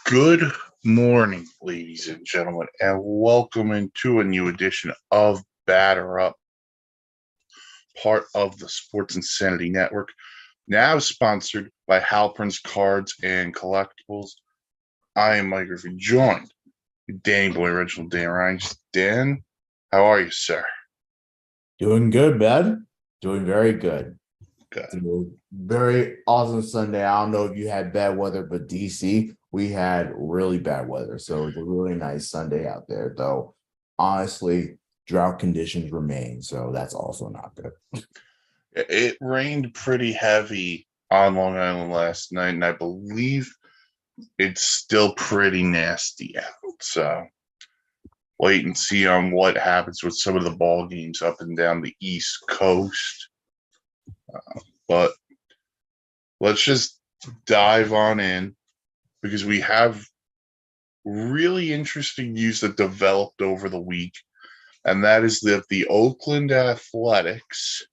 Good morning, ladies and gentlemen, and welcome into a new edition of Batter Up, part of the Sports Insanity Network, now sponsored by Halpern's Cards and Collectibles. I am Mike Griffin, joined with Danny Boy, original Dan Ryan. Dan, how are you, sir? Doing good, man. Doing very good. Good. It's a very awesome Sunday. I don't know if you had bad weather, but DC, we had really bad weather. So it's a really nice Sunday out there, though. Honestly, drought conditions remain. So that's also not good. It rained pretty heavy on Long Island last night, and I believe it's still pretty nasty out. So wait and see on what happens with some of the ball games up and down the East Coast. But let's just dive on in because we have really interesting news that developed over the week, and that is that the Oakland Athletics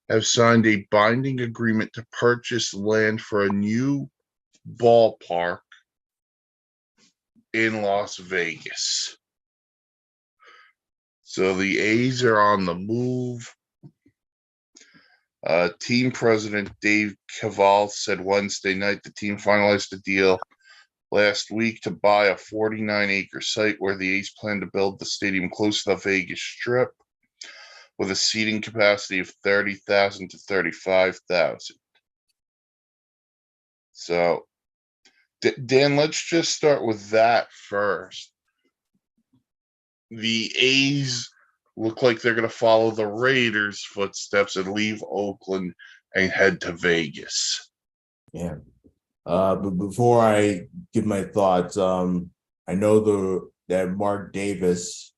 have signed a binding agreement to purchase land for a new ballpark in Las Vegas. So the A's are on the move. Team president Dave Kaval said Wednesday night the team finalized a deal last week to buy a 49-acre site where the A's plan to build the stadium close to the Vegas Strip with a seating capacity of 30,000 to 35,000. So, Dan, let's just start with that first. The A's look like they're going to follow the Raiders' footsteps and leave Oakland and head to Vegas. Yeah. But before I give my thoughts, I know that Mark Davis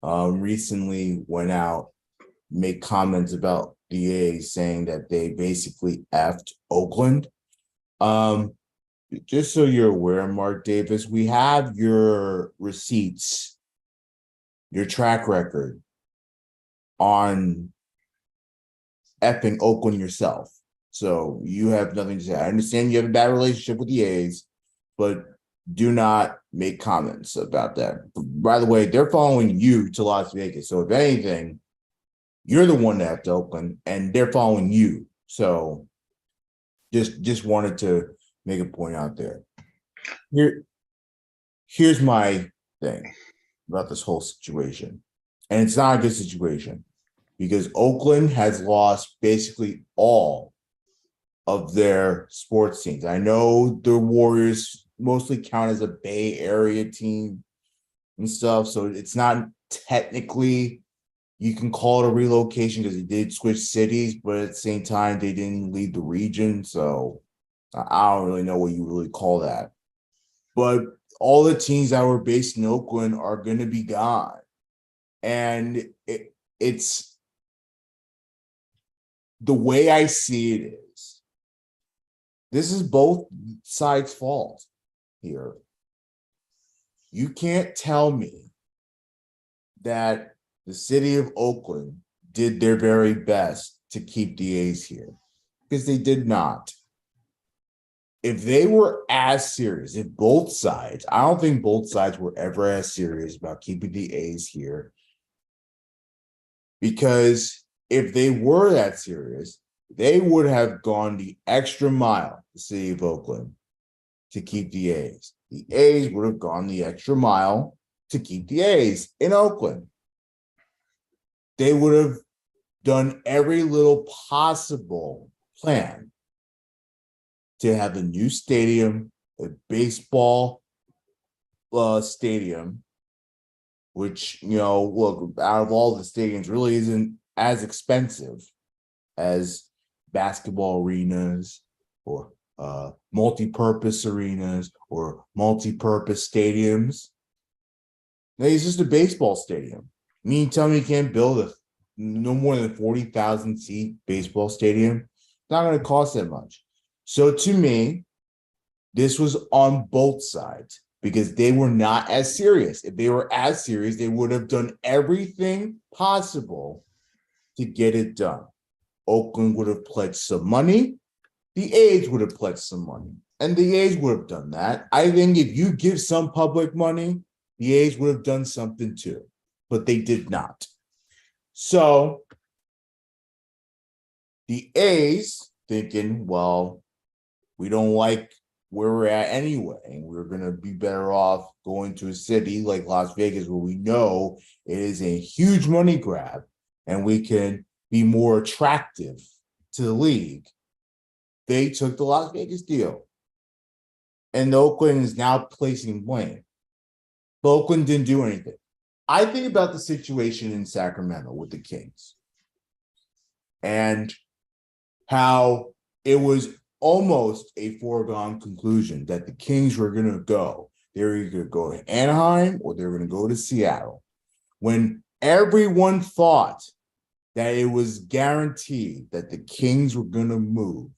recently went out, made comments about the A's saying that they basically effed Oakland. Just so you're aware, Mark Davis, we have your receipts, your track record on effing Oakland yourself. So you have nothing to say. I understand you have a bad relationship with the A's, but do not make comments about that. By the way, they're following you to Las Vegas. So if anything, you're the one that effed Oakland, and they're following you. So just wanted to make a point out there. Here's my thing about this whole situation. And it's not a good situation because Oakland has lost basically all of their sports teams. I know the Warriors mostly count as a Bay Area team and stuff, so it's not technically, you can call it a relocation because they did switch cities, but at the same time, they didn't leave the region, so I don't really know what you really call that. But all the teams that were based in Oakland are going to be gone. And it's the way I see it is, this is both sides' fault here. You can't tell me that the city of Oakland did their very best to keep the A's here, because they did not. If they were as serious, if both sides, I don't think both sides were ever as serious about keeping the A's here. Because if they were that serious, they would have gone the extra mile, the city of Oakland, to keep the A's. The A's would have gone the extra mile to keep the A's in Oakland. They would have done every little possible plan to have a new stadium, a baseball stadium, which, look, out of all the stadiums, really isn't as expensive as basketball arenas or multi-purpose arenas or multi-purpose stadiums. No, it's just a baseball stadium. You tell me you can't build a no more than 40,000 seat baseball stadium? It's not going to cost that much. So to me, this was on both sides, because they were not as serious. If they were as serious, they would have done everything possible to get it done. Oakland would have pledged some money. The A's would have pledged some money. And the A's would have done that. I think if you give some public money, the A's would have done something too, but they did not. So the A's thinking, well, we don't like where we're at anyway, and we're going to be better off going to a city like Las Vegas where we know it is a huge money grab and we can be more attractive to the league. They took the Las Vegas deal. And Oakland is now placing blame. But Oakland didn't do anything. I think about the situation in Sacramento with the Kings and how it was almost a foregone conclusion that the Kings were going to go. They were either going to go to Anaheim or they were going to go to Seattle. When everyone thought that it was guaranteed that the Kings were going to move.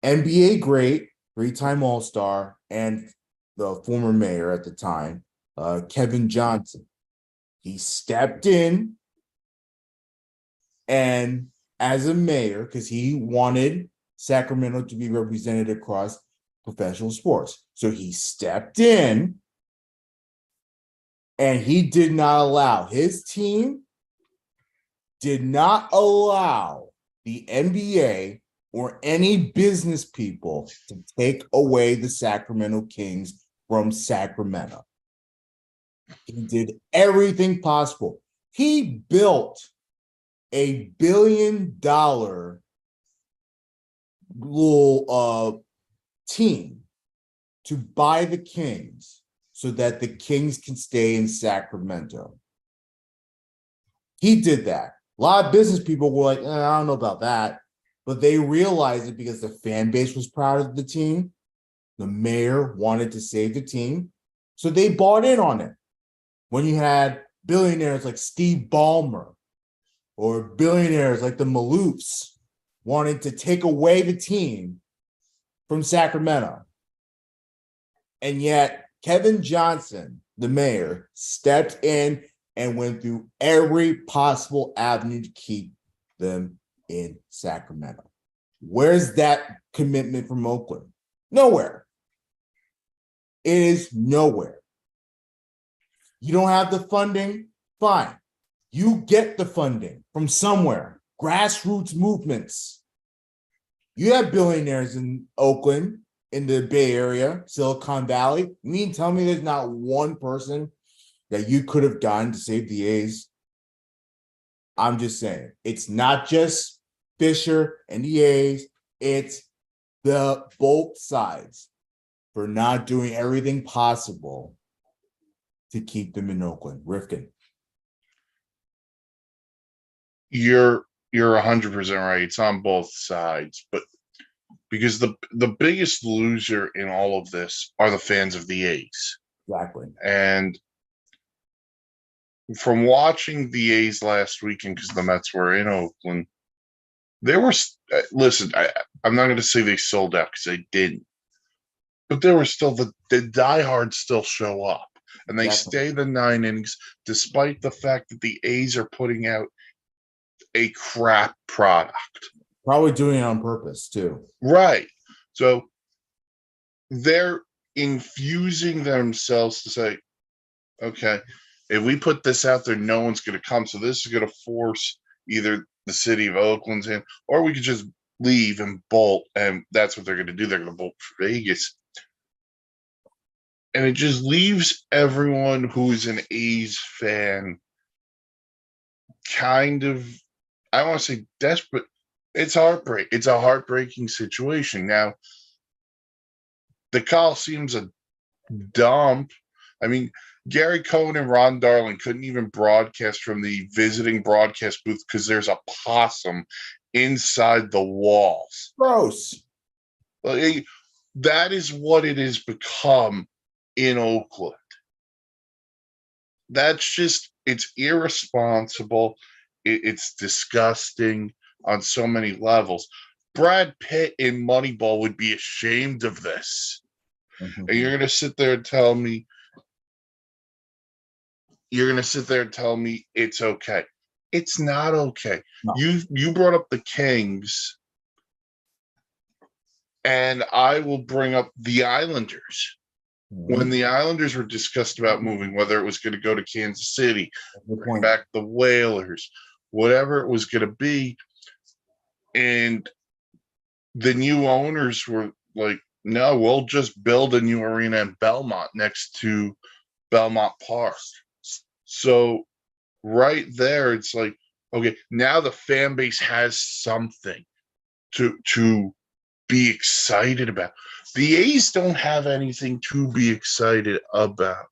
NBA great, three-time All-Star, and the former mayor at the time, Kevin Johnson. He stepped in and as a mayor, because he wanted Sacramento to be represented across professional sports. So he stepped in and he did not allow, his team did not allow the NBA or any business people to take away the Sacramento Kings from Sacramento. He did everything possible. He built $1 billion little team to buy the Kings so that the Kings can stay in Sacramento. He did that. A lot of business people were like, I don't know about that. But they realized it because the fan base was proud of the team. The mayor wanted to save the team. So they bought in on it. When you had billionaires like Steve Ballmer or billionaires like the Maloofs wanting to take away the team from Sacramento. And yet Kevin Johnson, the mayor, stepped in and went through every possible avenue to keep them in Sacramento. Where's that commitment from Oakland? Nowhere. It is nowhere. You don't have the funding? Fine. You get the funding from somewhere. Grassroots movements. You have billionaires in Oakland, in the Bay Area, Silicon Valley. You mean tell me there's not one person that you could have gotten to save the A's? I'm just saying, it's not just Fisher and the A's, it's the both sides for not doing everything possible to keep them in Oakland. Rifkin. You're 100% right. It's on both sides, but because the biggest loser in all of this are the fans of the A's. Exactly. And from watching the A's last weekend, because the Mets were in Oakland, there were listen. I'm not going to say they sold out because they didn't, but there were still the diehards still show up, and they stay the 9 innings despite the fact that the A's are putting out a crap product. Probably doing it on purpose too. Right. So they're infusing themselves to say, okay, if we put this out there, no one's going to come. So this is going to force either the city of Oakland's in, or we could just leave and bolt. And that's what they're going to do. They're going to bolt for Vegas. And it just leaves everyone who's an A's fan kind of, I don't want to say desperate. It's heartbreak. It's a heartbreaking situation. Now, the Coliseum's a dump. I mean, Gary Cohen and Ron Darling couldn't even broadcast from the visiting broadcast booth because there's a possum inside the walls. Gross. Like, that is what it has become in Oakland. That's just, it's irresponsible. It's disgusting on so many levels. Brad Pitt in Moneyball would be ashamed of this. Mm-hmm. And you're going to sit there and tell me, it's okay. It's not okay. No. You brought up the Kings. And I will bring up the Islanders. When Mhm. the Islanders were discussed about moving, whether it was going to go to Kansas City, Good bring point. back the Whalers, whatever it was going to be, and the new owners were like, no, we'll just build a new arena in Belmont next to Belmont Park. So right there, it's like, okay, now the fan base has something to be excited about. The A's don't have anything to be excited about.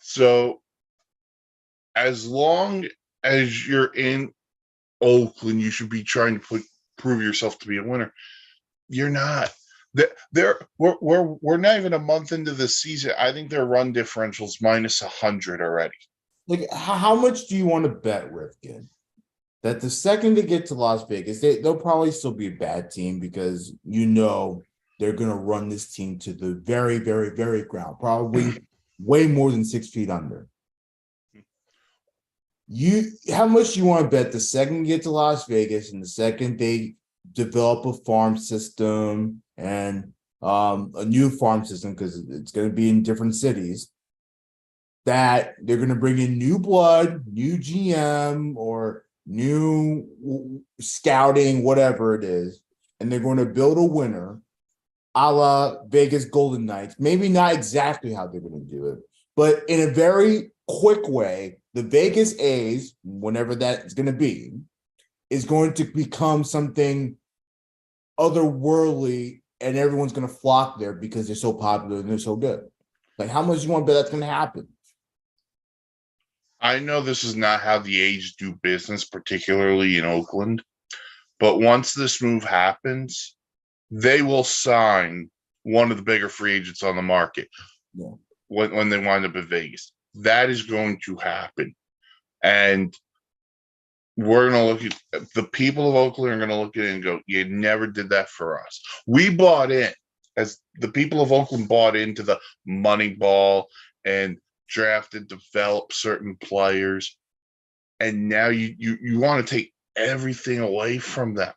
So as long as you're in Oakland, you should be trying to prove yourself to be a winner. You're not. We're not even a month into the season. I think their run differential's minus 100 already. Like, how much do you want to bet, Rifkin, that the second they get to Las Vegas, they'll probably still be a bad team because they're going to run this team to the very, very, very ground, probably way more than 6 feet under. How much do you want to bet the second you get to Las Vegas and the second they develop a farm system and a new farm system because it's going to be in different cities, that they're going to bring in new blood, new GM, or new scouting, whatever it is, and they're going to build a winner a la Vegas Golden Knights. Maybe not exactly how they're going to do it, but in a very quick way, the Vegas A's, whenever that is going to be, is going to become something otherworldly, and everyone's going to flock there because they're so popular and they're so good. Like, how much do you want to bet that's going to happen? I know this is not how the A's do business, particularly in Oakland, but once this move happens, they will sign one of the bigger free agents on the market. Yeah. When they wind up in Vegas. That is going to happen. And we're going to look at the people of Oakland are going to look at it and go, you never did that for us. We bought in, as the people of Oakland bought into the money ball and drafted, developed certain players. And now you want to take everything away from them.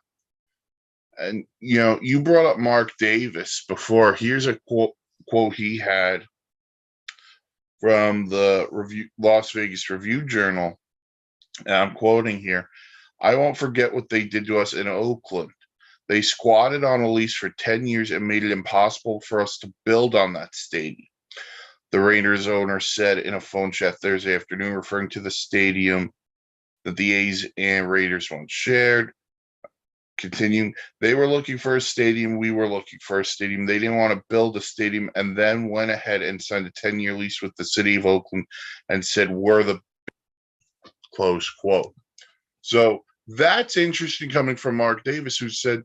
And, you brought up Mark Davis before. Here's a quote he had from the Las Vegas Review Journal. And I'm quoting here. I won't forget what they did to us in Oakland. They squatted on a lease for 10 years and made it impossible for us to build on that stadium. The Raiders owner said in a phone chat Thursday afternoon, referring to the stadium that the A's and Raiders once shared. Continuing, they were looking for a stadium. We were looking for a stadium. They didn't want to build a stadium and then went ahead and signed a 10-year lease with the city of Oakland and said, we're the close quote. So that's interesting coming from Mark Davis, who said,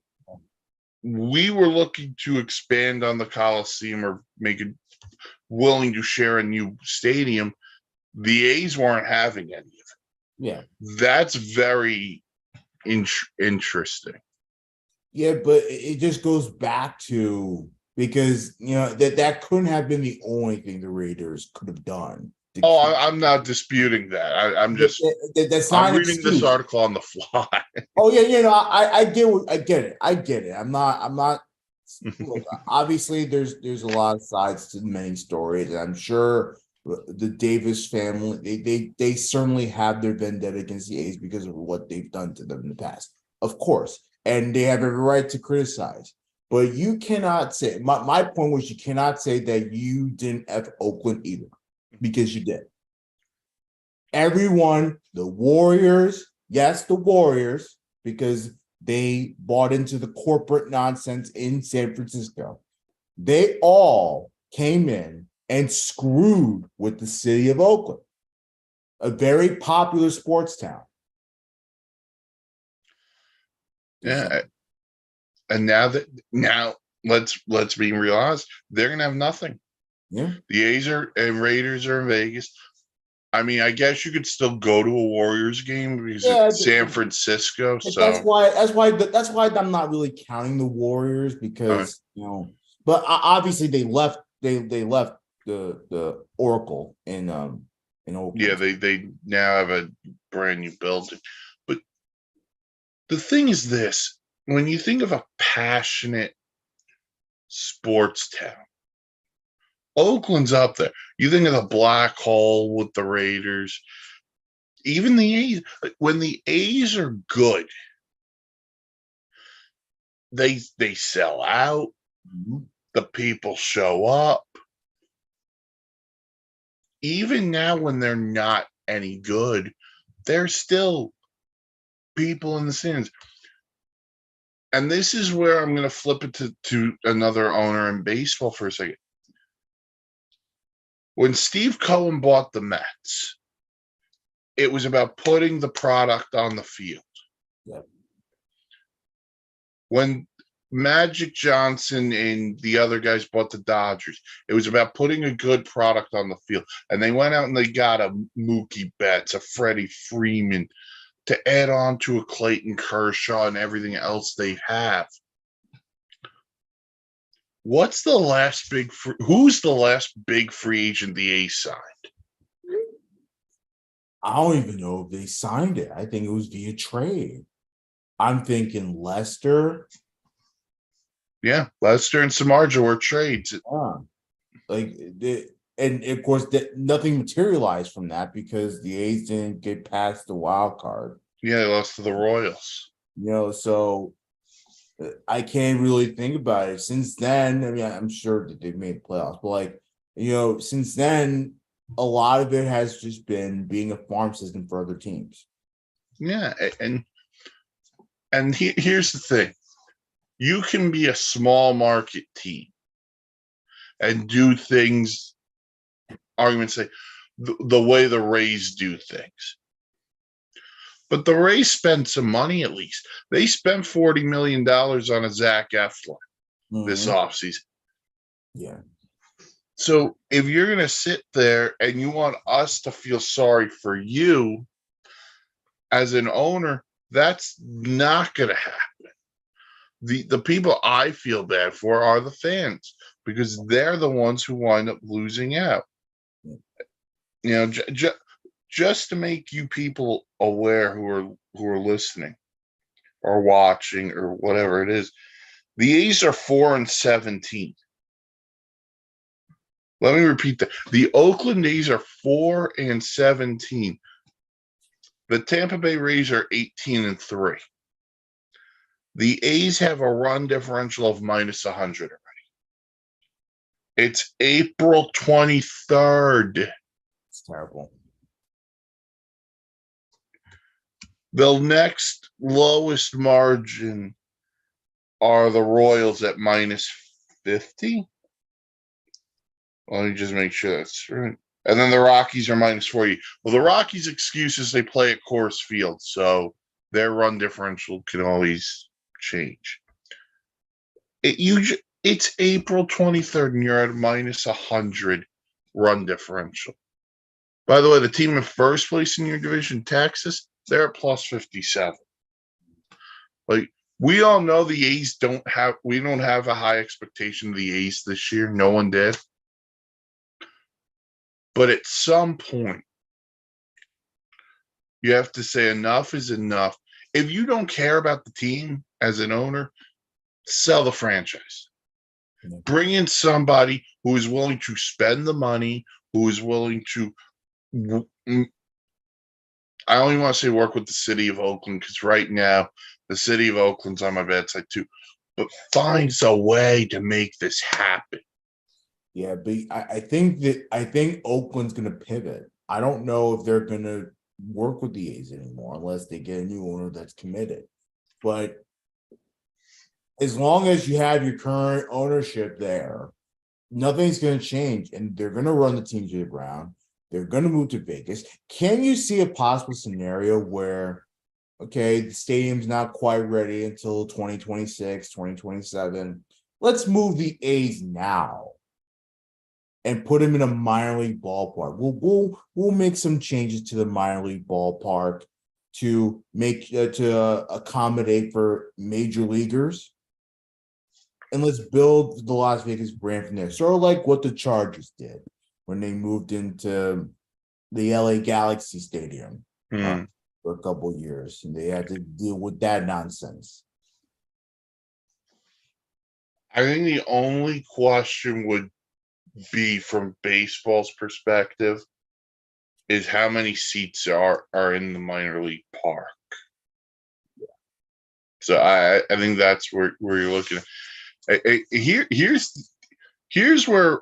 we were looking to expand on the Coliseum or make it willing to share a new stadium. The A's weren't having any of it. Yeah. That's very interesting. Yeah, but it just goes back to, because that couldn't have been the only thing the Raiders could have done. I'm not disputing that. I'm just that's not I'm an reading excuse. this article on the fly. Oh yeah, I get it. I get it. I'm not. Look, obviously, there's a lot of sides to many stories, and I'm sure the Davis family they certainly have their vendetta against the A's because of what they've done to them in the past, of course, and they have every right to criticize. But you cannot say, my point was, you cannot say that you didn't F Oakland either, because you did. Everyone, the Warriors, yes, the Warriors, because they bought into the corporate nonsense in San Francisco. They all came in and screwed with the city of Oakland, a very popular sports town. Yeah. And now let's be real honest, they're gonna have nothing. Yeah. The A's and Raiders are in Vegas. I mean, I guess you could still go to a Warriors game because it's San Francisco. So that's why I'm not really counting the Warriors, because but obviously they left the Oracle in Oakland. Yeah, they now have a brand new building. But the thing is this: when you think of a passionate sports town, Oakland's up there. You think of the black hole with the Raiders, even the A's. When the A's are good, they sell out. Mhm. The people show up. Even now, when they're not any good, there's still people in the stands. And this is where I'm going to flip it to another owner in baseball for a second. When Steve Cohen bought the Mets, it was about putting the product on the field. Yep. When Magic Johnson and the other guys bought the Dodgers, it was about putting a good product on the field. And they went out and they got a Mookie Betts, a Freddie Freeman, to add on to a Clayton Kershaw and everything else they have. Who's the last big free agent the A's signed? I don't even know if they signed it. I think it was via trade. I'm thinking Lester. Yeah, Lester and Samardzija were trades. And of course, nothing materialized from that because the A's didn't get past the wild card. Yeah, they lost to the Royals. So I can't really think about it. Since then, I mean, I'm sure that they've made playoffs, but since then, a lot of it has just been being a farm system for other teams. Yeah, and here's the thing. You can be a small market team and do things, arguments say, the way the Rays do things. But the Rays spent some money at least. They spent $40 million on a Zach Eflin this offseason. Yeah. So if you're going to sit there and you want us to feel sorry for you as an owner, that's not going to happen. The people I feel bad for are the fans because they're the ones who wind up losing out. Just to make you people aware who are listening or watching or whatever it is, the A's are 4-17. Let me repeat that. The Oakland A's are 4-17. The Tampa Bay Rays are 18-3. The A's have a run differential of -100 already. It's April 23rd. It's terrible. The next lowest margin are the Royals at -50. Let me just make sure that's right. And then the Rockies are -40. Well, the Rockies' excuse is they play at Coors Field, so their run differential can always change. It's April 23rd, and you're at -100 run differential. By the way, the team in first place in your division, Texas, they're at +57. Like, we all know the A's we don't have a high expectation of the A's this year. No one did. But at some point, you have to say enough is enough. If you don't care about the team as an owner, sell the franchise. Yeah. Bring in somebody who is willing to spend the money, who is willing to I only want to say work with the city of Oakland because right now the city of Oakland's on my bad side too. But finds a way to make this happen. Yeah, but I think Oakland's gonna pivot. I don't know if they're gonna work with the A's anymore unless they get a new owner that's committed. But as long as you have your current ownership there, nothing's gonna change, and they're gonna run the team to the ground. They're gonna move to Vegas. Can you see a possible scenario where, okay, the stadium's not quite ready until 2026, 2027? Let's move the A's now and put him in a minor league ballpark. We'll make some changes to the minor league ballpark to make to accommodate for major leaguers, and let's build the Las Vegas brand from there. Sort of like what the Chargers did when they moved into the LA Galaxy Stadium for a couple of years, and they had to deal with that nonsense. I think the only question would be from baseball's perspective is how many seats are in the minor league park. So I think that's where you're looking at. Here's where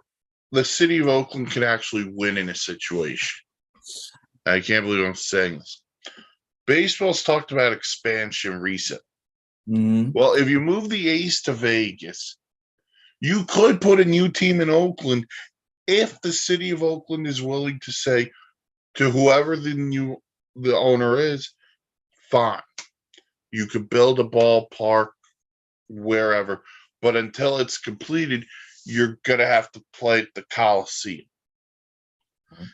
the city of Oakland could actually win in a situation. I can't believe I'm saying this. Baseball's talked about expansion recently. Mhm. Well, if you move the A's to Vegas, you could put a new team in Oakland if the city of Oakland is willing to say to whoever the owner is, fine. You could build a ballpark wherever, but until it's completed, you're gonna have to play at the Coliseum.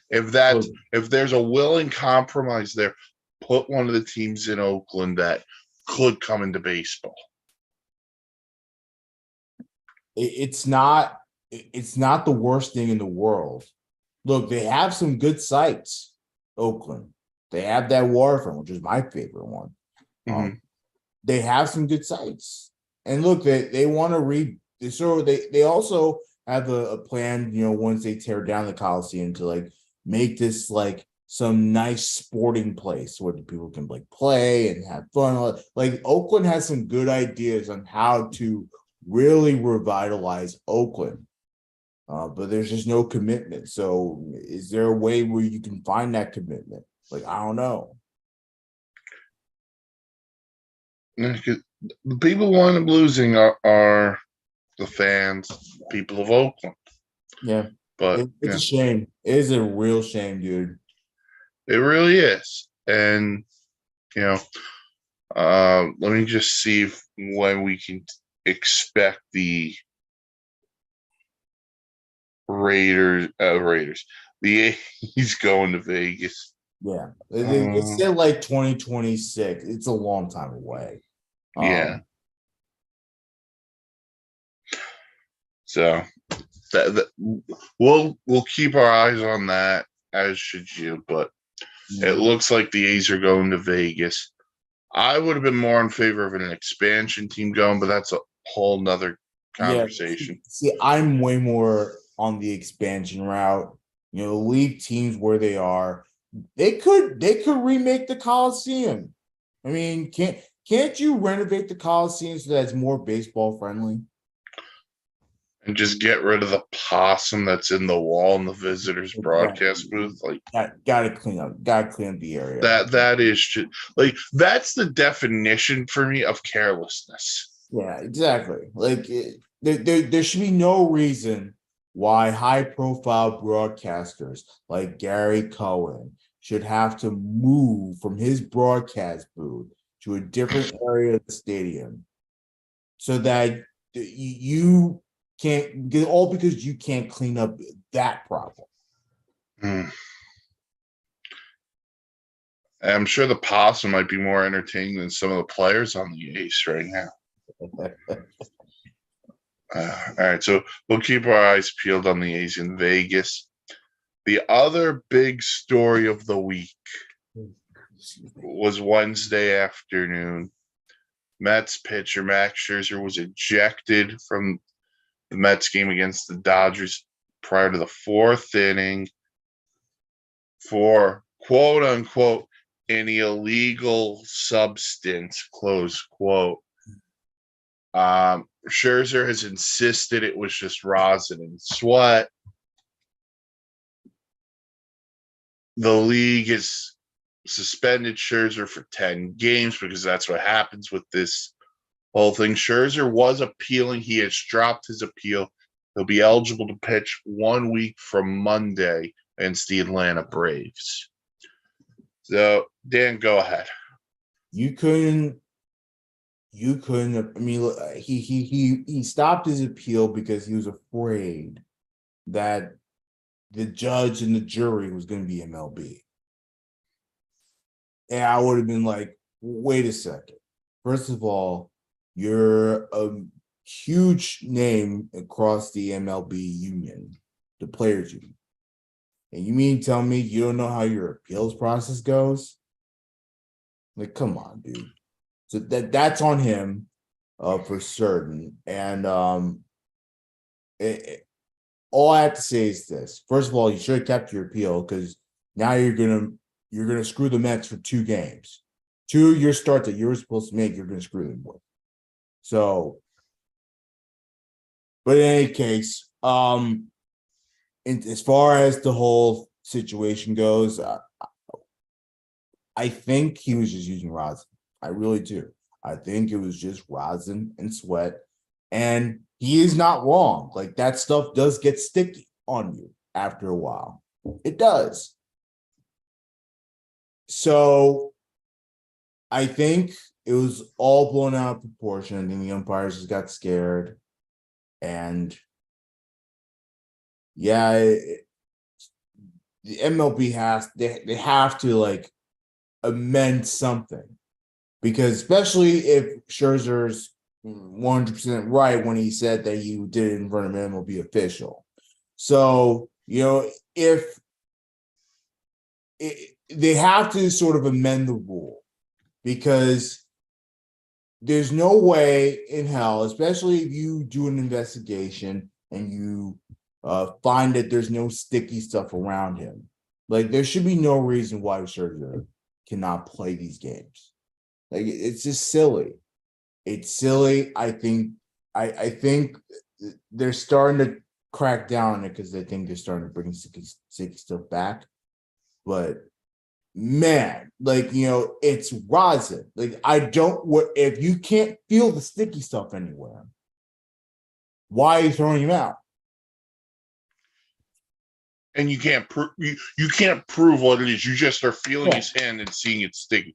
If there's a willing compromise there, put one of the teams in Oakland that could come into baseball. It's not the worst thing in the world. Look, they have some good sites, Oakland. They have that waterfront, which is my favorite one. They have some good sites. And look, they want to so they also have a plan, once they tear down the Coliseum to like make this like some nice sporting place where the people can like play and have fun. Like Oakland has some good ideas on how to really revitalize Oakland. But there's just no commitment. So is there a way where you can find that commitment? Like, I don't know. The people who wind up losing are the fans, people of Oakland. Yeah. But It's a shame. It is a real shame, dude. It really is. And, let me just see when we can expect the Raiders, the A's going to Vegas. Yeah. They said like 2026. It's a long time away. Yeah. So that we'll keep our eyes on that, as should you, but it looks like the A's are going to Vegas. I would have been more in favor of an expansion team going, but that's a whole nother conversation. Yeah. See, I'm way more on the expansion route. Leave teams where they are. They could remake the Coliseum. I mean, can't you renovate the Coliseum so that it's more baseball friendly? And just get rid of the possum that's in the wall in the visitors broadcast booth. Like gotta clean up the area. That is just, like, that's the definition for me of carelessness. Yeah, exactly. Like there should be no reason why high profile broadcasters like Gary Cohen should have to move from his broadcast booth to a different area of the stadium so that you can't get all because you can't clean up that problem. I'm sure the possum might be more entertaining than some of the players on the Ace right now. All right, so we'll keep our eyes peeled on the A's in Vegas. The other big story of the week was Wednesday afternoon. Mets pitcher Max Scherzer was ejected from the Mets game against the Dodgers prior to the fourth inning for quote unquote an illegal substance, close quote. Scherzer has insisted it was just rosin and sweat. The league has suspended Scherzer for 10 games because that's what happens with this whole thing. Scherzer was appealing. He has dropped his appeal. He'll be eligible to pitch 1 week from Monday against the Atlanta Braves. So, Dan, go ahead. You couldn't. I mean, he stopped his appeal because he was afraid that the judge and the jury was going to be MLB. And I would have been like, wait a second. First of all, you're a huge name across the MLB union, the players union. And you mean tell me you don't know how your appeals process goes? Like, come on, dude. So that's on him for certain. And all I have to say is this. First of all, you should have kept your appeal because now you're gonna screw the Mets for 2 games. 2 of your starts that you were supposed to make, you're gonna screw them with. So, but in any case, as far as the whole situation goes, I think he was just using rosin. I really do. I think it was just rosin and sweat. And he is not wrong. Like that stuff does get sticky on you after a while. It does. So I think it was all blown out of proportion. I think the umpires just got scared. And yeah, the MLB they have to like amend something. Because especially if Scherzer's 100% right when he said that he did it in front of an MLB official. So, if they have to sort of amend the rule because there's no way in hell, especially if you do an investigation and you find that there's no sticky stuff around him. Like there should be no reason why Scherzer cannot play these games. Like it's just silly. It's silly. I think they're starting to crack down on it because they think they're starting to bring sticky stuff back. But man, it's rosin. Like I don't. If you can't feel the sticky stuff anywhere, why are you throwing him out? And you can't prove you can't prove what it is. You just are feeling his hand and seeing it sticky.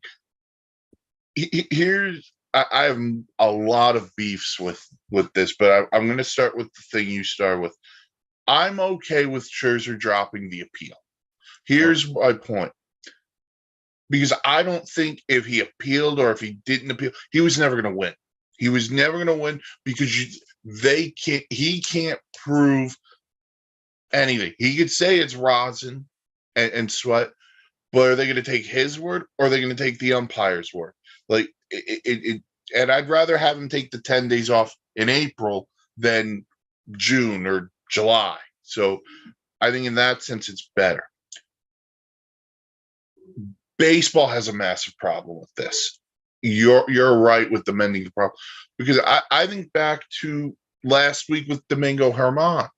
I have a lot of beefs with this, but I'm going to start with the thing you start with. I'm okay with Scherzer dropping the appeal. Here's my point. Because I don't think if he appealed or if he didn't appeal, he was never going to win. He was never going to win because he can't prove anything. He could say it's rosin and sweat, but are they going to take his word or are they going to take the umpire's word? Like and I'd rather have him take the 10 days off in April than June or July. So I think in that sense, it's better. Baseball has a massive problem with this. You're right with the mending the problem because I think back to last week with Domingo Germán,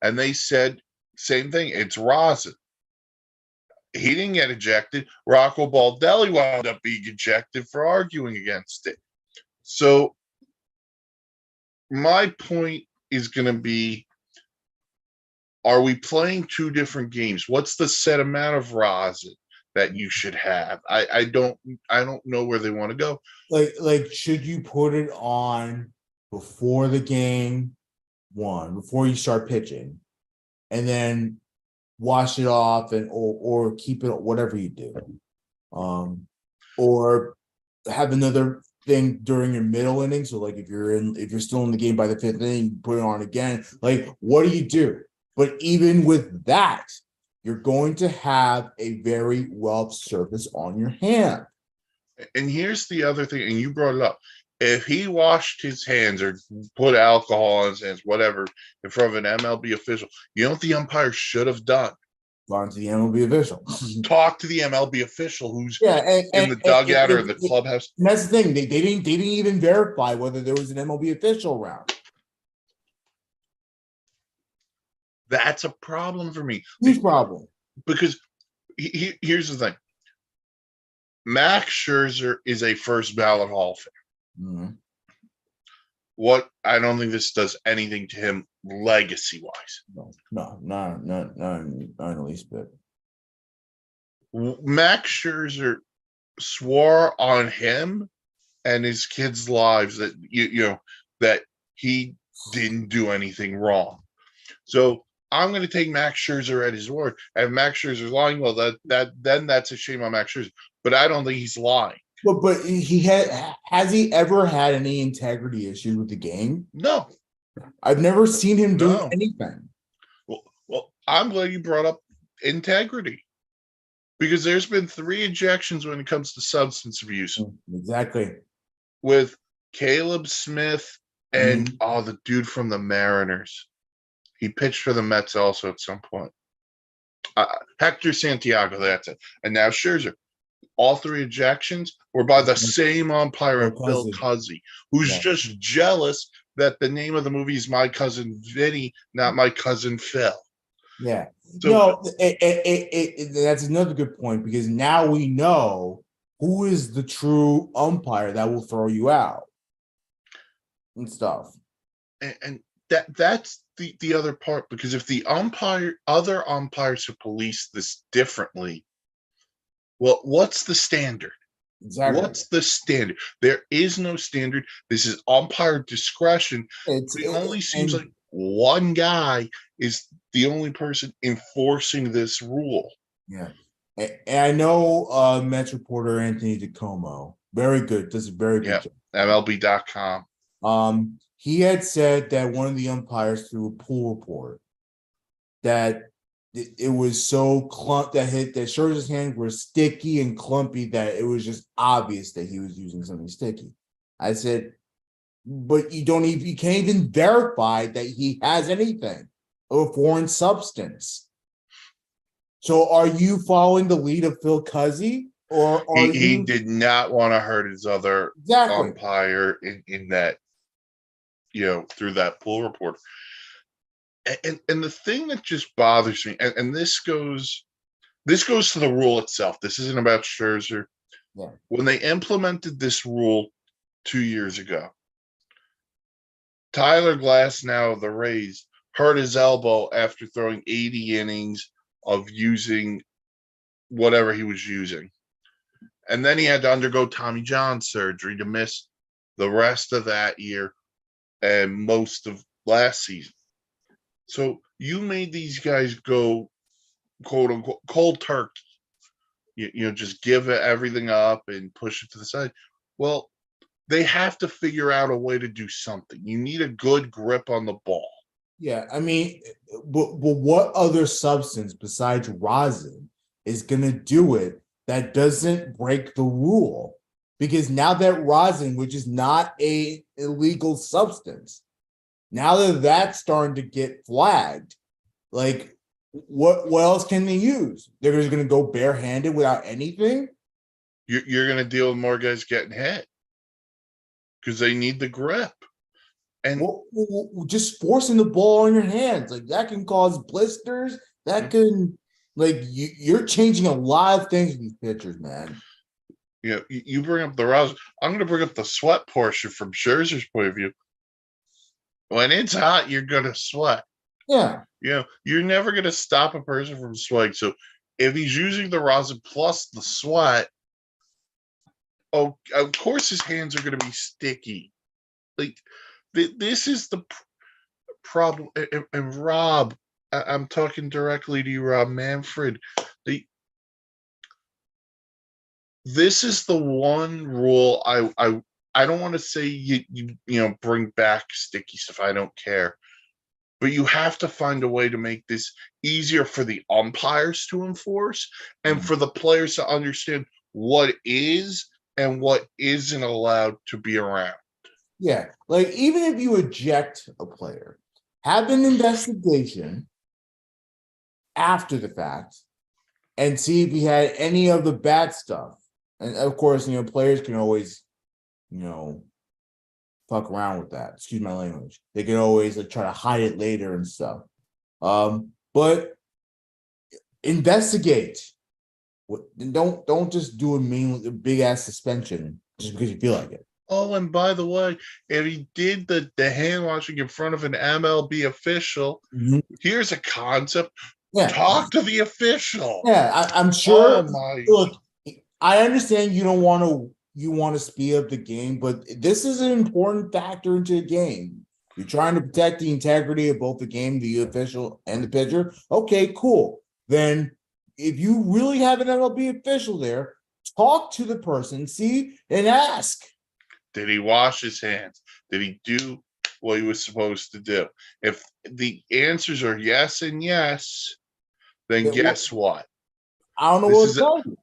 and they said same thing. It's rosin. He didn't get ejected. Rocco Baldelli wound up being ejected for arguing against it. So my point is going to be, are we playing 2 different games? What's the set amount of rosin that you should have? I don't know where they want to go. Like should you put it on before the game before you start pitching, and then wash it off and or keep it, whatever you do, or have another thing during your middle inning. So like if you're still in the game by the 5th inning, you put it on again. Like what do you do? But even with that, you're going to have a very rough surface on your hand. And here's the other thing, and you brought it up. If he washed his hands or put alcohol on his hands, whatever, in front of an MLB official, you know what the umpire should have done? Gone to the MLB official. Talk to the MLB official who's in the dugout or the clubhouse. And that's the thing. They didn't even verify whether there was an MLB official around. That's a problem for me. Huge problem. Because here's the thing. Max Scherzer is a first ballot Hall of Fame. Mm-hmm. I don't think this does anything to him legacy wise. No, not in the least bit. Max Scherzer swore on him and his kids' lives that that he didn't do anything wrong. So I'm going to take Max Scherzer at his word. And if Max Scherzer's lying, well, then that's a shame on Max Scherzer. But I don't think he's lying. But has he ever had any integrity issues with the game? No. I've never seen him doing anything. Well, I'm glad you brought up integrity. Because there's been 3 ejections when it comes to substance abuse. Exactly. With Caleb Smith and the dude from the Mariners. He pitched for the Mets also at some point. Hector Santiago, that's it. And now Scherzer. All three ejections were by the same umpire Phil in Phil Cuzzy. Cuzzy, who's Yeah. just jealous that the name of the movie is My Cousin Vinny, not My Cousin Phil. Yeah. So, No, that's another good point because now we know who is the true umpire that will throw you out and stuff. and that's the other part, because if the other umpires who police this differently, well, what's the standard? Exactly. What's the standard? There is no standard. This is umpire discretion. It only seems like one guy is the only person enforcing this rule. Yeah. And I know Mets reporter Anthony DiComo, very good, does a very good job. MLB.com. He had said that one of the umpires threw a pool report that it was so that Scherzer's hands were sticky and clumpy that it was just obvious that he was using something sticky. I said, but you can't even verify that he has anything of a foreign substance. So are you following the lead of Phil Cuzzy, or are he did not want to hurt his other umpire in that, through that pool report. And the thing that just bothers me, and this goes to the rule itself. This isn't about Scherzer. Yeah. When they implemented this rule 2 years ago, Tyler Glass, now of the Rays, hurt his elbow after throwing 80 innings of using whatever he was using. And then he had to undergo Tommy John surgery to miss the rest of that year and most of last season. So you made these guys go, quote unquote, cold turkey. Just give everything up and push it to the side. Well, they have to figure out a way to do something. You need a good grip on the ball. Yeah, I mean, but what other substance besides rosin is going to do it that doesn't break the rule? Because now that rosin, which is not a illegal substance, now that that's starting to get flagged, like what else can they use? They're just going to go barehanded without anything? You're going to deal with more guys getting hit because they need the grip. And just forcing the ball in your hands, like that can cause blisters. That can, like, you're changing a lot of things with these pitchers, man. You bring up the rosin. I'm going to bring up the sweat portion from Scherzer's point of view. When it's hot, you're going to sweat. Yeah. You're never going to stop a person from sweating. So if he's using the rosin plus the sweat, of course his hands are going to be sticky. Like, this is the problem. And Rob, I'm talking directly to you, Rob Manfred. This is the one rule I don't want to say you bring back sticky stuff. I don't care. But you have to find a way to make this easier for the umpires to enforce and for the players to understand what is and what isn't allowed to be around. Yeah, like even if you eject a player, have an investigation after the fact and see if he had any of the bad stuff. And of course, players can always, fuck around with that. Excuse my language. They can always try to hide it later and stuff. But investigate. Don't just do a big ass suspension just because you feel like it. Oh, and by the way, if he did the hand washing in front of an MLB official, here's a concept. Yeah. Talk to the official. Yeah, I'm sure. Look, I understand you want to speed up the game, but this is an important factor into the game. You're trying to protect the integrity of both the game, the official, and the pitcher. Okay, cool. Then if you really have an MLB official there, talk to the person, see, and ask. Did he wash his hands? Did he do what he was supposed to do? If the answers are yes and yes, then guess what? I don't know what to tell you.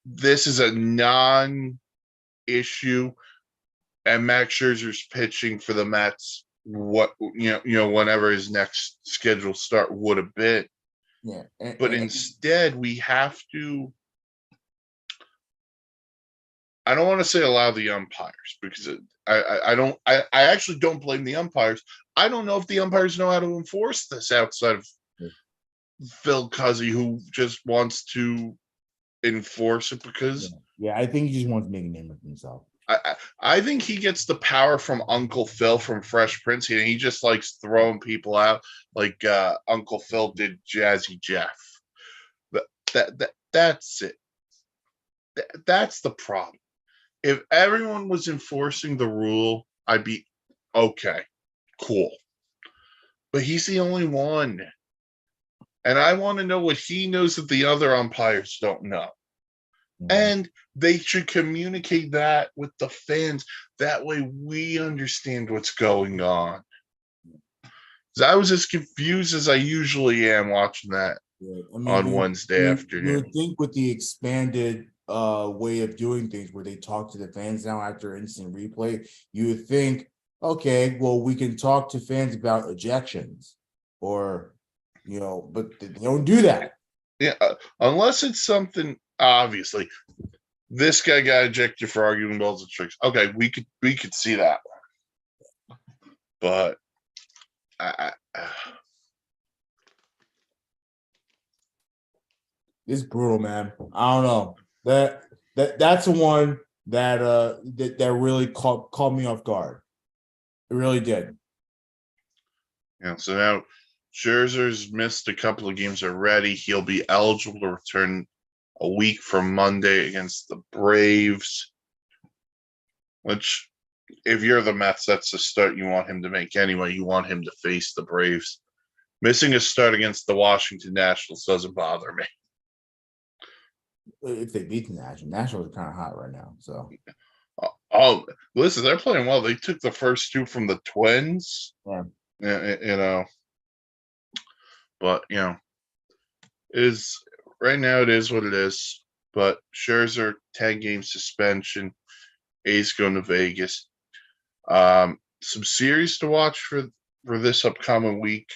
This is a non-issue, and Max Scherzer's pitching for the Mets what whenever his next scheduled start would have been. Yeah, But instead, we have to. I don't want to say allow the umpires because I don't. I actually don't blame the umpires. I don't know if the umpires know how to enforce this outside of Phil Cuzzy, who just wants to enforce it because yeah, I think he just wants to make a name of himself. I think he gets the power from Uncle Phil from Fresh Prince, and he just likes throwing people out like Uncle Phil did Jazzy Jeff. That's it. That's the problem. If everyone was enforcing the rule, I'd be okay, cool. But he's the only one. And I want to know what he knows that the other umpires don't know. And they should communicate that with the fans. That way we understand what's going on. Because I was as confused as I usually am watching that on Wednesday afternoon. You would think with the expanded way of doing things where they talk to the fans now after instant replay, you would think, okay, well, we can talk to fans about ejections or, but they don't do that. Yeah, unless it's something obviously. This guy got ejected for arguing balls and tricks. Okay, we could see that, but it's brutal, man. I don't know that's the one that that really caught me off guard. It really did. Yeah. So now Scherzer's missed a couple of games already. He'll be eligible to return a week from Monday against the Braves. Which, if you're the Mets, that's the start you want him to make anyway. You want him to face the Braves. Missing a start against the Washington Nationals doesn't bother me. If they beat the Nationals are kind of hot right now. So, oh, listen, they're playing well. They took the first two from the Twins. Yeah. But is right now it is what it is. But Scherzer 10-game suspension. A's going to Vegas. Some series to watch for this upcoming week.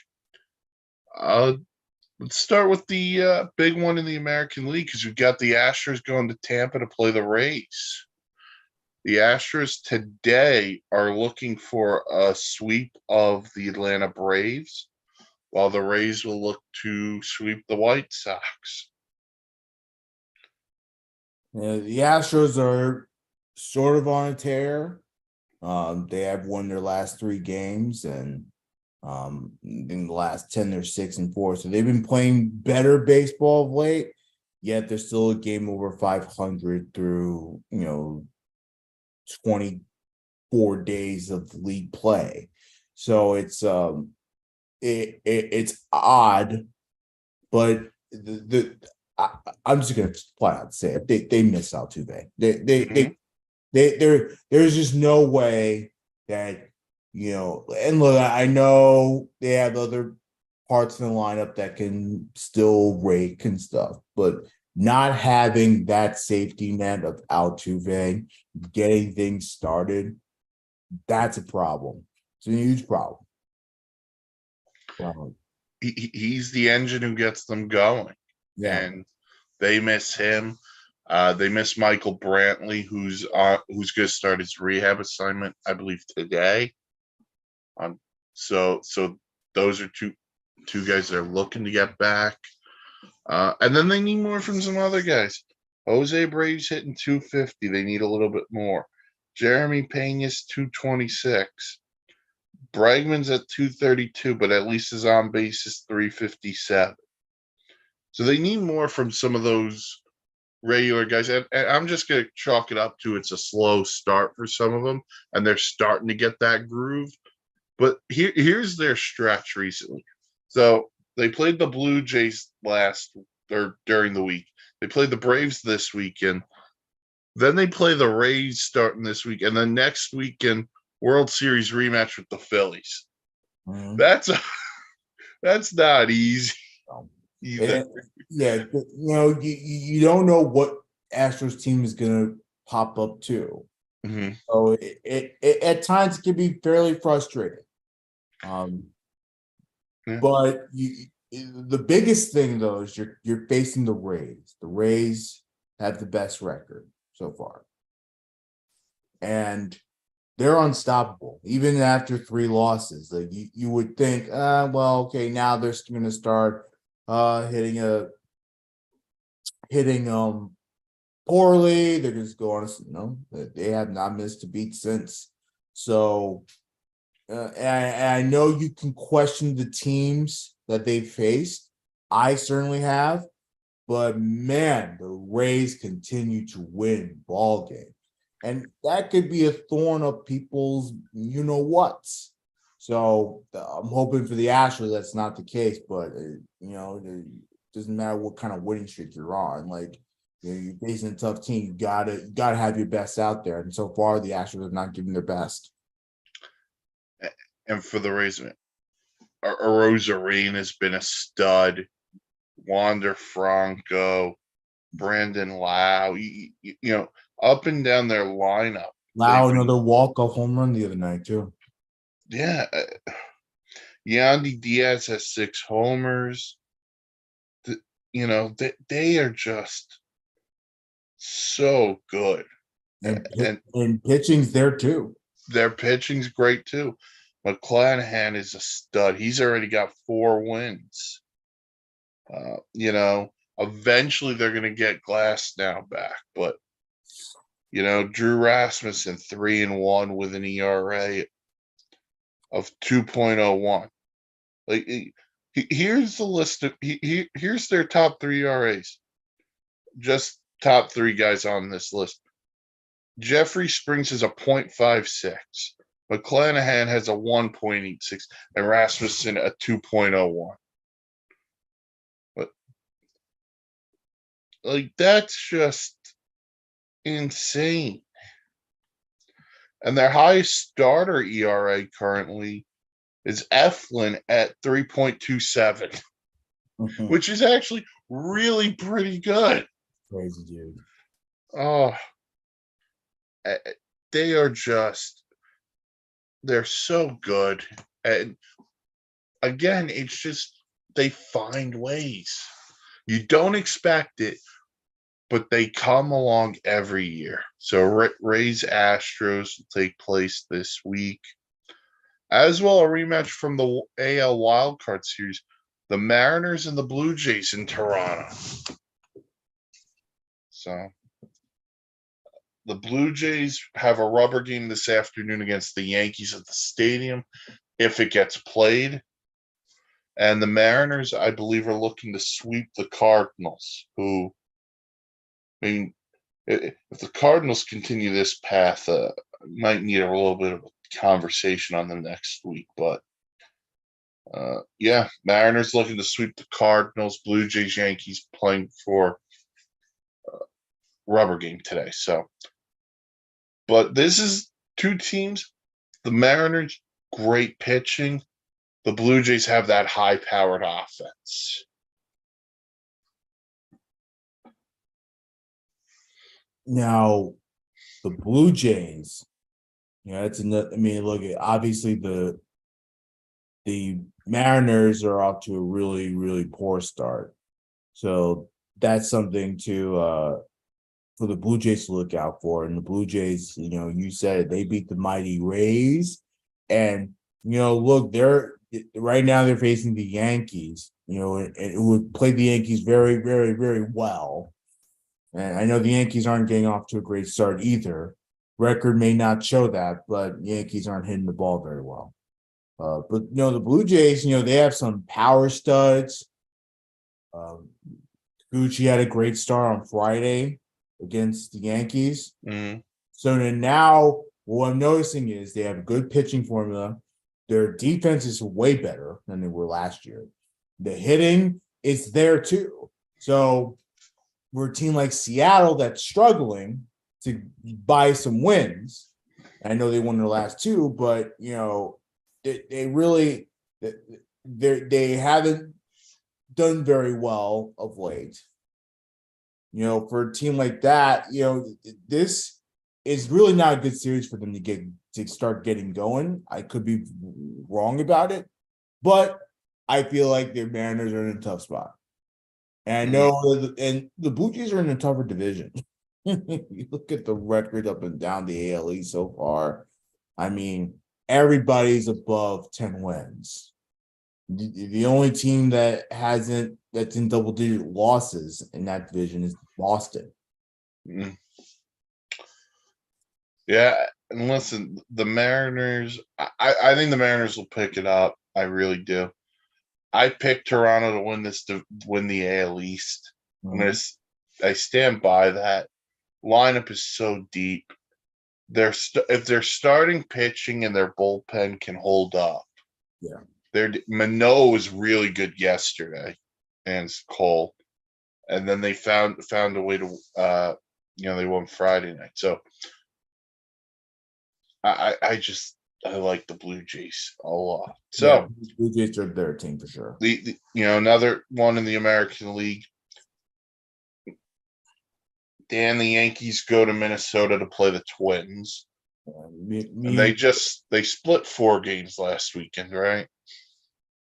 Let's start with the big one in the American League because we've got the Astros going to Tampa to play the Rays. The Astros today are looking for a sweep of the Atlanta Braves, while the Rays will look to sweep the White Sox. Yeah, the Astros are sort of on a tear. They have won their last 3 games, and in the last 10, they're 6-4. So they've been playing better baseball of late, yet they're still a game over 500 through 24 days of league play. So it's it's odd, but I'm just gonna flat out say it. They miss Altuve. There's just no way that and look, I know they have other parts in the lineup that can still rake and stuff, but not having that safety net of Altuve getting things started, that's a problem. It's a huge problem. He's the engine who gets them going. Yeah. And they miss him. They miss Michael Brantley, who's going to start his rehab assignment, I believe, today. So those are two guys that are looking to get back. And then they need more from some other guys. Jose Braves hitting 250. They need a little bit more. Jeremy Pena's 226. Bregman's at 232, but at least his on base is 357. So they need more from some of those regular guys. And I'm just going to chalk it up to it's a slow start for some of them, and they're starting to get that groove. But here's their stretch recently. So they played the Blue Jays during the week. They played the Braves this weekend. Then they play the Rays starting this week. And then next weekend, World Series rematch with the Phillies. Mm-hmm. That's not easy. Either. Yeah, you don't know what Astros team is going to pop up to. Mm-hmm. So it at times it can be fairly frustrating. Um, Yeah. but the biggest thing though is you're facing the Rays. The Rays have the best record so far, and they're unstoppable even after 3 losses. Like you would think, well, okay, now they're going to start hitting poorly. They're just going, they have not missed a beat since. So, and I know you can question the teams that they faced. I certainly have, but man, the Rays continue to win ball games, and that could be a thorn of people's whats. So I'm hoping for the Astros that's not the case, but it doesn't matter what kind of winning streak you're on. Like you're facing a tough team, you gotta have your best out there, and so far the Astros have not given their best. And for the Rays, Rosarine has been a stud. Wander Franco, Brandon Lau, up and down their lineup. Wow, another walk-off home run the other night too. Yeah. Yandy Diaz has 6 homers. They are just so good. And pitching's there too. Their pitching's great too. McClanahan is a stud. He's already got 4 wins. Eventually they're going to get Glass now back, but Drew Rasmussen 3-1 with an ERA of 2.01. Like here's the list of here's their top 3 ERAs. Just top 3 guys on this list. Jeffrey Springs is a 0.56. McClanahan has a 1.86 and Rasmussen a 2.01. But that's just insane. And their highest starter ERA currently is Eflin at 3.27, which is actually really pretty good. Crazy dude. Oh, they're so good. And again, it's just they find ways. You don't expect it, but they come along every year. So Rays Astros will take place this week. As well, a rematch from the AL Wildcard Series, the Mariners and the Blue Jays in Toronto. So the Blue Jays have a rubber game this afternoon against the Yankees at the stadium, if it gets played. And the Mariners, I believe, are looking to sweep the Cardinals, who, if the Cardinals continue this path, might need a little bit of a conversation on them next week. But Mariners looking to sweep the Cardinals, Blue Jays, Yankees playing for rubber game today. So, but this is 2 teams. The Mariners, great pitching. The Blue Jays have that high-powered offense. Now, the Blue Jays, it's another. I mean, look, obviously the Mariners are off to a really, really poor start, so that's something to for the Blue Jays to look out for. And the Blue Jays, you said it, they beat the mighty Rays, and look, right now they're facing the Yankees, and it would play the Yankees very, very, very well. And I know the Yankees aren't getting off to a great start either. Record may not show that, but Yankees aren't hitting the ball very well. But the Blue Jays, they have some power studs. Gucci had a great start on Friday against the Yankees. Mm-hmm. So now what I'm noticing is they have a good pitching formula. Their defense is way better than they were last year. The hitting is there too. So we're a team like Seattle that's struggling to buy some wins. I know they won their last 2, but they really they haven't done very well of late. For a team like that, this is really not a good series for them to to start getting going. I could be wrong about it, but I feel like the Mariners are in a tough spot. And I know, and the Blue Jays are in a tougher division. You look at the record up and down the AL East so far. I mean, everybody's above 10 wins. The only team that's in double-digit losses in that division is Boston. Mm. Yeah, and listen, the Mariners. I think the Mariners will pick it up. I really do. I picked Toronto to win the AL East. I stand by that. Lineup is so deep. If their starting pitching and their bullpen can hold up. Yeah. Manoah was really good yesterday, and Cole, and then they found a way to they won Friday night. So I like the Blue Jays a lot. So Blue Jays are their team for sure. The another one in the American League. Dan, the Yankees go to Minnesota to play the Twins. And they split 4 games last weekend, right?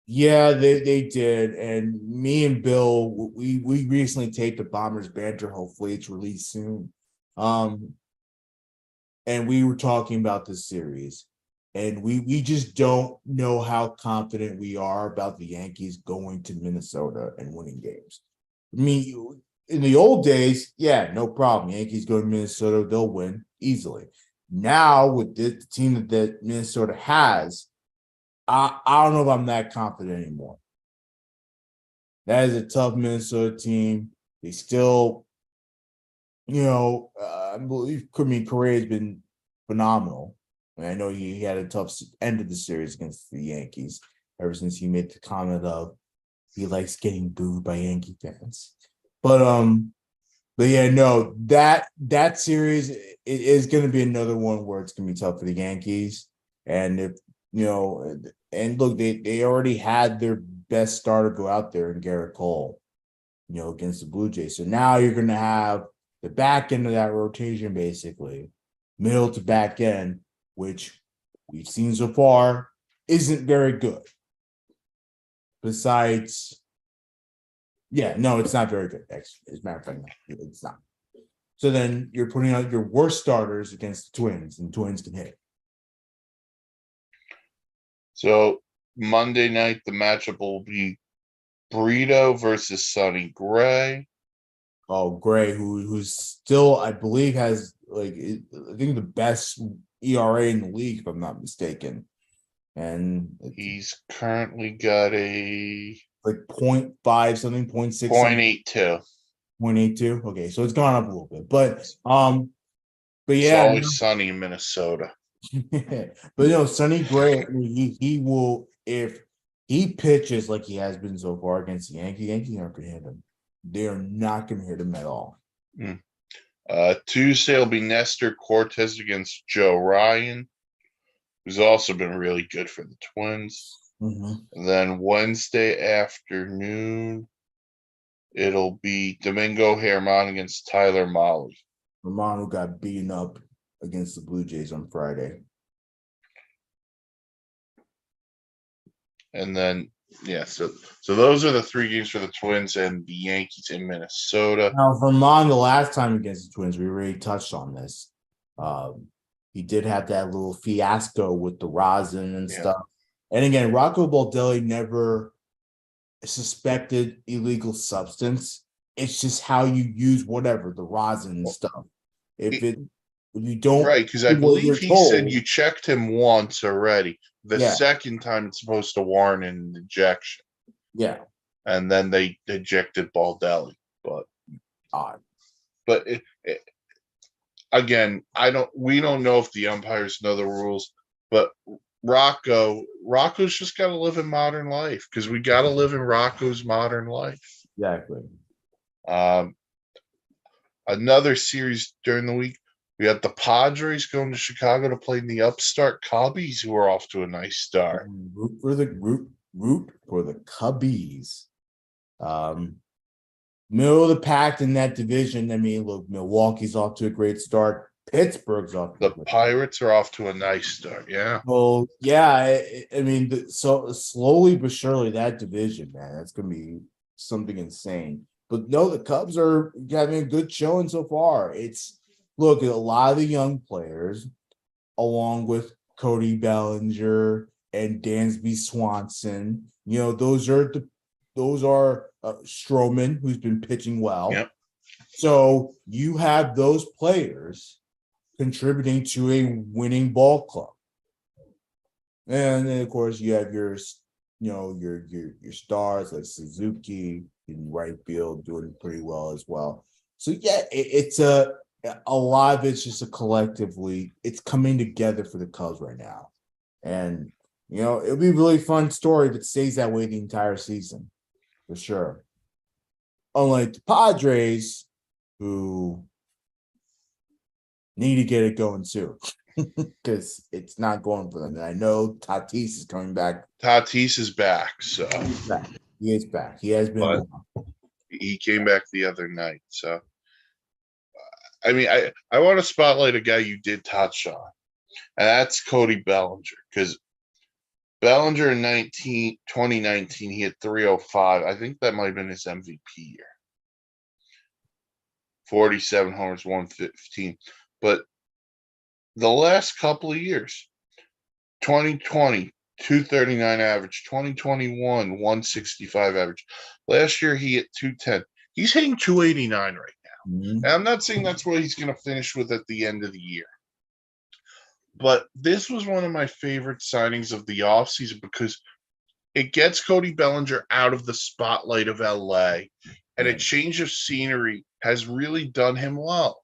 Yeah, they did. And me and Bill, we recently taped the Bombers banter. Hopefully it's released soon. And we were talking about this series. And we just don't know how confident we are about the Yankees going to Minnesota and winning games. I mean, in the old days, yeah, no problem. Yankees go to Minnesota, they'll win easily. Now, with the team that Minnesota has, I don't know if I'm that confident anymore. That is a tough Minnesota team. They still, I believe Correa has been phenomenal. And I know he had a tough end of the series against the Yankees ever since he made the comment of he likes getting booed by Yankee fans. But yeah, no, that series it is going to be another one where it's going to be tough for the Yankees. And if and look, they already had their best starter go out there in Garrett Cole, against the Blue Jays. So now you're going to have the back end of that rotation, basically, middle to back end, which we've seen so far isn't very good. Besides, yeah, no, it's not very good. Actually, as a matter of fact, it's not. So then you're putting out your worst starters against the Twins, and Twins can hit. So Monday night, the matchup will be Brito versus Sonny Gray. Oh, Gray, who's still, I believe, has I think the best ERA in the league, if I'm not mistaken. And he's currently got a 0.5 something, 0.6 0.82. 0.82. Okay, so it's gone up a little bit, but yeah, it's always sunny in Minnesota. But Sonny Gray, he will, if he pitches like he has been so far against the Yankees aren't going to hit him. They are not going to hit him at all. Tuesday will be Nestor Cortez against Joe Ryan, who's also been really good for the Twins. And then Wednesday afternoon, it'll be Domingo Germán against Tyler Mahle. Germán, who got beaten up against the Blue Jays on Friday. And then, so those are the 3 games for the Twins and the Yankees in Minnesota. Now, Germán, the last time against the Twins, we already touched on this. He did have that little fiasco with the rosin and stuff. And again, Rocco Baldelli never suspected illegal substance. It's just how you use whatever, the rosin and stuff. If you don't, right, because I believe he said you checked him once already. The second time it's supposed to warrant an ejection. Yeah. And then they ejected Baldelli. But odd. But again, we don't know if the umpires know the rules, but Rocco's just got to live in modern life, because we got to live in Rocco's modern life. Exactly. Another series during the week, we got the Padres going to Chicago to play the upstart Cubbies, who are off to a nice start. Root for the Cubbies. Middle of the pack in that division. I mean, look, Milwaukee's off to a great start. Pittsburgh's off to a The great. Pirates are off to a nice start. Yeah. Well, yeah, I mean, so slowly but surely that division, man, that's gonna be something insane. But no, the Cubs are having a good showing so far. It's look at a lot of the young players, along with Cody Bellinger and Dansby Swanson. You know, those are Stroman, who's been pitching well. Yep. So you have those players contributing to a winning ball club. And then of course you have your stars like Suzuki in right field doing pretty well as well. So yeah, it's a lot of it's just a collectively it's coming together for the Cubs right now. And it'll be a really fun story if it stays that way the entire season, for sure. Unlike the Padres, who need to get it going soon. Because it's not going for them. And I know Tatis is coming back. Tatis is back, so He is back. He has been. but he came back the other night. So I mean, I want to spotlight a guy you did touch on, and that's Cody Bellinger, because Bellinger in 2019, he had 305. I think that might have been his MVP year. 47 homers, 115. But the last couple of years, 2020, 239 average, 2021, 165 average. Last year, he hit 210. He's hitting 289 right now. Mhm. And I'm not saying that's what he's going to finish with at the end of the year. But this was one of my favorite signings of the offseason because it gets Cody Bellinger out of the spotlight of LA, and a change of scenery has really done him well.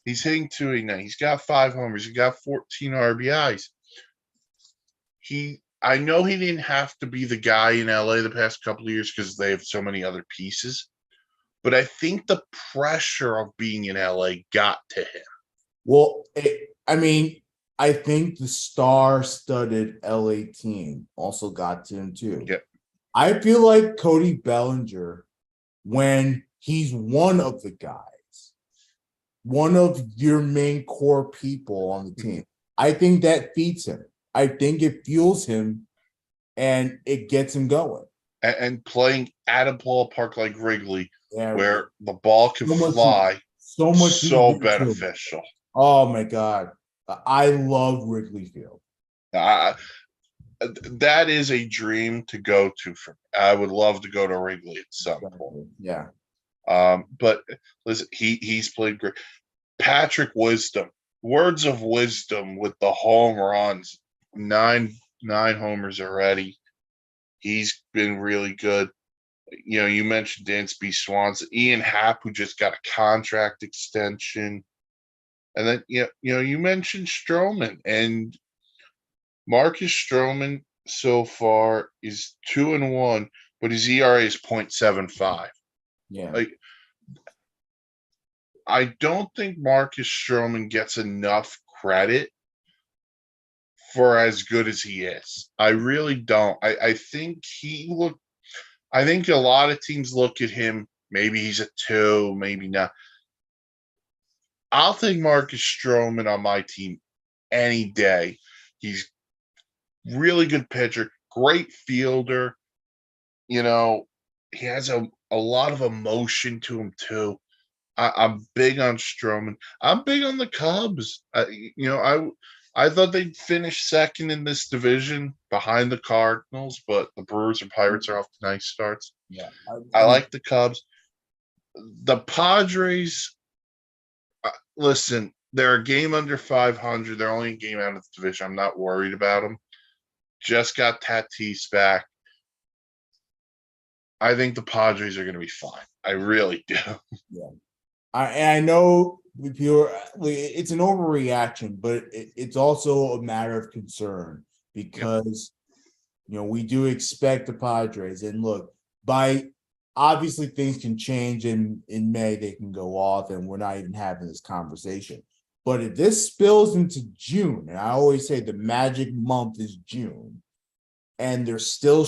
He's hitting 289. He's got 5 homers. He got 14 RBIs. I know he didn't have to be the guy in LA the past couple of years because they have so many other pieces, but I think the pressure of being in LA got to him. Well, I think the star-studded LA team also got to him too. Yeah. I feel like Cody Bellinger, when he's one of the guys, one of your main core people on the team, I think that feeds him. I think it fuels him and it gets him going. And playing at a ballpark like Wrigley, Yeah, where the ball can fly, so beneficial. Oh my God. I love Wrigley Field. That is a dream to go to for me. I would love to go to Wrigley at some point. Yeah. But listen, he's played great. Patrick Wisdom, words of wisdom with the home runs, nine homers already. He's been really good. You mentioned Dansby Swanson, Ian Happ, who just got a contract extension, and then you mentioned Stroman, and Marcus Stroman so far is 2-1, but his ERA is 0.75. Yeah. I don't think Marcus Stroman gets enough credit for as good as he is. I really don't. I think I think a lot of teams look at him, maybe he's a 2, maybe not. I'll take Marcus Stroman on my team any day. He's really good pitcher, great fielder. He has a lot of emotion to him too. I'm big on Stroman. I'm big on the Cubs. I thought they'd finish second in this division behind the Cardinals, but the Brewers and Pirates are off to nice starts. Yeah, I like the Cubs. The Padres, listen, they're a game under 500. They're only a game out of the division. I'm not worried about them. Just got Tatis back. I think the Padres are going to be fine. I really do. Yeah. I know it's an overreaction, but it's also a matter of concern because we do expect the Padres. And look, obviously things can change in May, they can go off, and we're not even having this conversation. But if this spills into June, and I always say the magic month is June, and they're still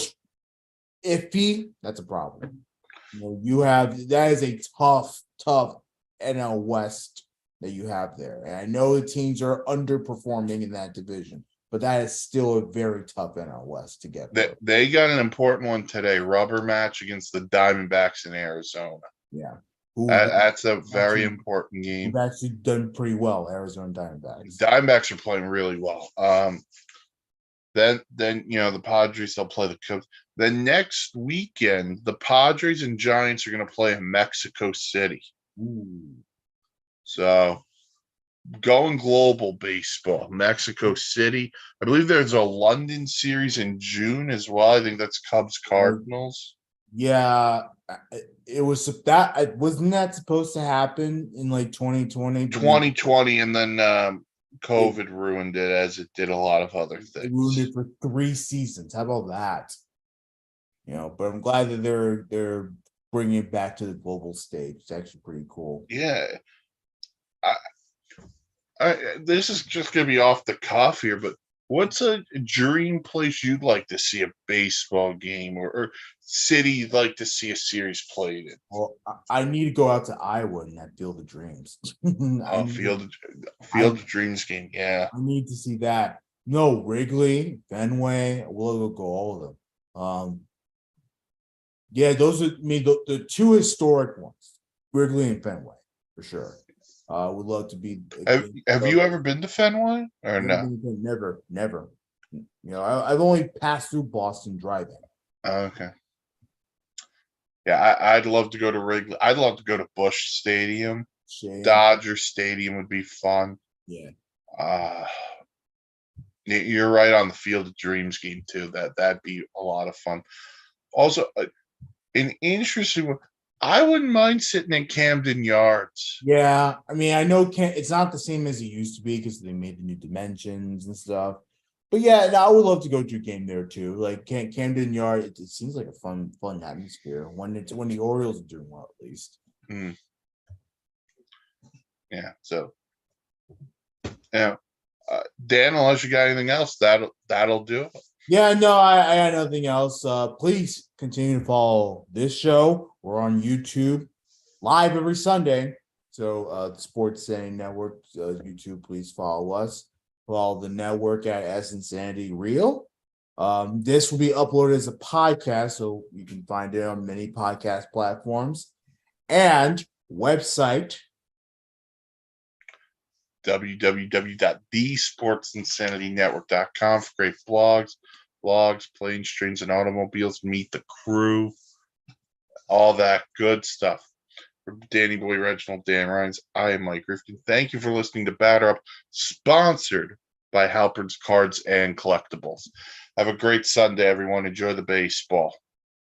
iffy, that's a problem. That is a tough NL West that you have there. And I know the teams are underperforming in that division, but that is still a very tough NL West to get through. They got an important one today, rubber match against the Diamondbacks in Arizona. Yeah. That's a very important game. We've actually done pretty well, Arizona Diamondbacks. Diamondbacks are playing really well. Then the Padres, they'll play the Cubs. Then next weekend, the Padres and Giants are going to play in Mexico City. Ooh. So going global baseball, Mexico City. I believe there's a London series in June as well. I think that's Cubs Cardinals. Yeah, it was that wasn't that supposed to happen in like 2020? 2020, and then COVID ruined it, as it did a lot of other things. It ruined it for 3 seasons. How about that? But I'm glad that they're bringing it back to the global stage. It's actually pretty cool. Yeah. This is just going to be off the cuff here, but what's a dream place you'd like to see a baseball game or city you'd like to see a series played in? Well, I need to go out to Iowa and that Field of Dreams. Field of Dreams game, yeah. I need to see that. No, Wrigley, Fenway, we'll go all of them. Yeah, those are the 2 historic ones, Wrigley and Fenway, for sure. Would love to be. Have you ever been to Fenway or no? Never. I've only passed through Boston driving. Okay. Yeah, I'd love to go to Wrigley. I'd love to go to Busch Stadium. Dodger Stadium would be fun. Yeah. You're right on the Field of Dreams game too. That'd be a lot of fun. Also, an interesting one. I wouldn't mind sitting in Camden Yards. Yeah, I mean, I know it's not the same as it used to be because they made the new dimensions and stuff. But yeah, I would love to go to a game there too. Like Camden Yards, it seems like a fun atmosphere when the Orioles are doing well, at least. Yeah. So, Dan, unless you got anything else, that'll do it. Yeah, no, I got nothing else. Please continue to follow this show. We're on YouTube live every Sunday. So the Sports Sanity Network YouTube, please follow us. Follow the network at Insanity Real. This will be uploaded as a podcast, so you can find it on many podcast platforms and website www.thesportsinsanitynetwork.com for great blogs, planes, trains, and automobiles. Meet the crew, all that good stuff. For Danny Boy, Reginald, Dan Rhines, I am Mike Rifkin. Thank you for listening to Batter Up, sponsored by Halpern's Cards and Collectibles. Have a great Sunday, everyone. Enjoy the baseball.